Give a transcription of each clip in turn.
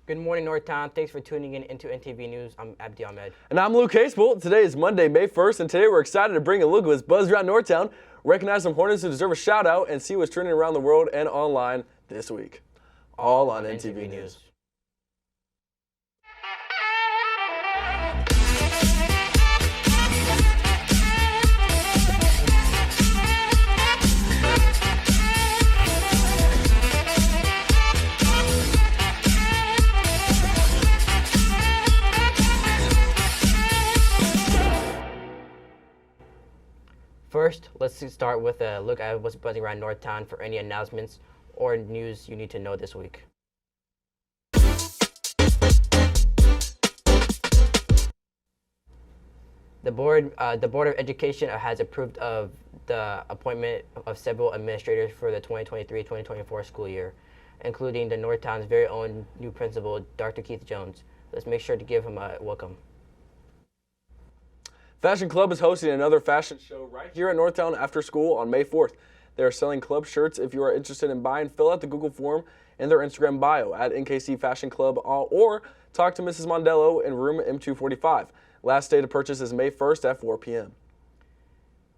Good morning, Northtown. Thanks for tuning in into NTV News. I'm Abdi Ahmed. And I'm Luke Casebolt. Today is Monday, May 1st, and today we're excited to bring a look at what's buzzed around Northtown, recognize some Hornets who deserve a shout out, and see what's trending around the world and online this week. All on NTV News. First, let's start with a look at what's buzzing around Northtown for any announcements or news you need to know this week. The Board of Education has approved of the appointment of several administrators for the 2023-2024 school year, including the Northtown's very own new principal, Dr. Keith Jones. Let's make sure to give him a welcome. Fashion Club is hosting another fashion show right here at Northtown after school on May 4th. They are selling club shirts. If you are interested in buying, fill out the Google form in their Instagram bio at NKC Fashion Club or talk to Mrs. Mondello in room M245. Last day to purchase is May 1st at 4 p.m.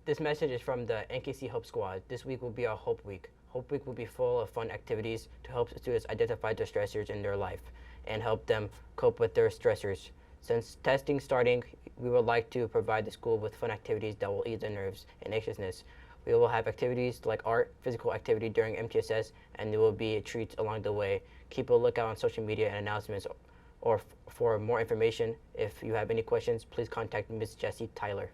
This message is from the NKC Hope Squad. This week will be our Hope Week. Hope Week will be full of fun activities to help students identify the stressors in their life and help them cope with their stressors. Since testing starting, we would like to provide the school with fun activities that will ease their nerves and anxiousness. We will have activities like art, physical activity during MTSS, and there will be treats along the way. Keep a lookout on social media and announcements or for more information. If you have any questions, please contact Ms. Jessie Tyler.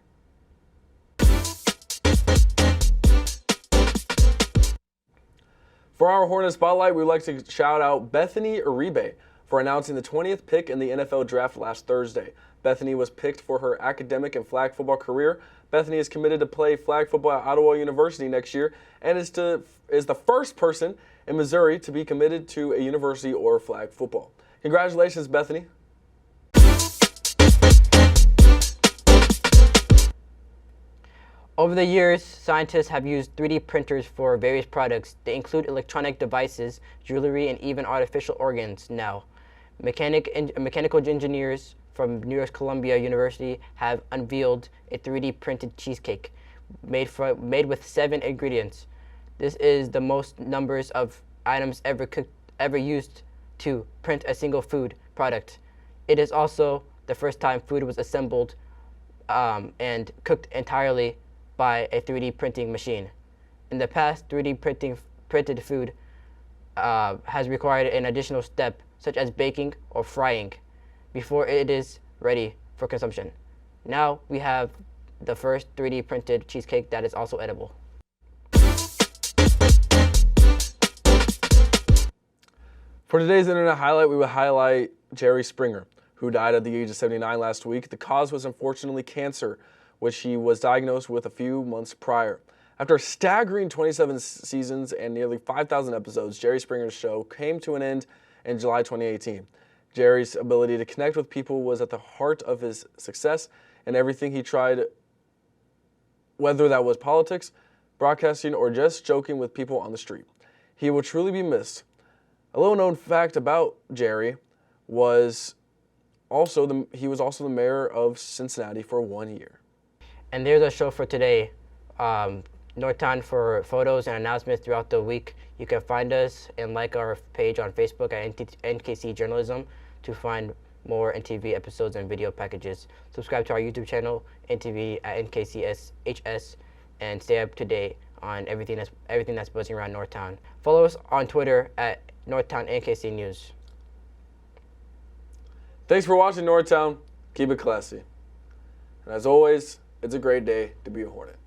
For our Hornet Spotlight, we would like to shout out Bethany Uribe for announcing the 20th pick in the NFL Draft last Thursday. Bethany was picked for her academic and flag football career. Bethany is committed to play flag football at Ottawa University next year and is the first person in Missouri to be committed to a university or flag football. Congratulations, Bethany. Over the years, scientists have used 3D printers for various products. They include electronic devices, jewelry, and even artificial organs now. Mechanical engineers from New York's Columbia University have unveiled a 3D printed cheesecake made with 7 ingredients. This is the most numbers of items ever used to print a single food product. It is also the first time food was assembled and cooked entirely by a 3D printing machine. In the past, 3D printed food has required an additional step, such as baking or frying, before it is ready for consumption. Now we have the first 3D printed cheesecake that is also edible. For today's internet highlight, we will highlight Jerry Springer, who died at the age of 79 last week. The cause was unfortunately cancer, which he was diagnosed with a few months prior. After a staggering 27 seasons and nearly 5,000 episodes, Jerry Springer's show came to an end in July 2018. Jerry's ability to connect with people was at the heart of his success and everything he tried, whether that was politics, broadcasting, or just joking with people on the street. He will truly be missed. A little-known fact about Jerry was he was also the mayor of Cincinnati for 1 year. And there's our show for today. Northtown for photos and announcements throughout the week. You can find us and like our page on Facebook at NKC Journalism to find more NTV episodes and video packages. Subscribe to our YouTube channel, NTV at NKCSHS, and stay up to date on everything that's buzzing around Northtown. Follow us on Twitter at Northtown NKC News. Thanks for watching, Northtown. Keep it classy. And as always, it's a great day to be a Hornet.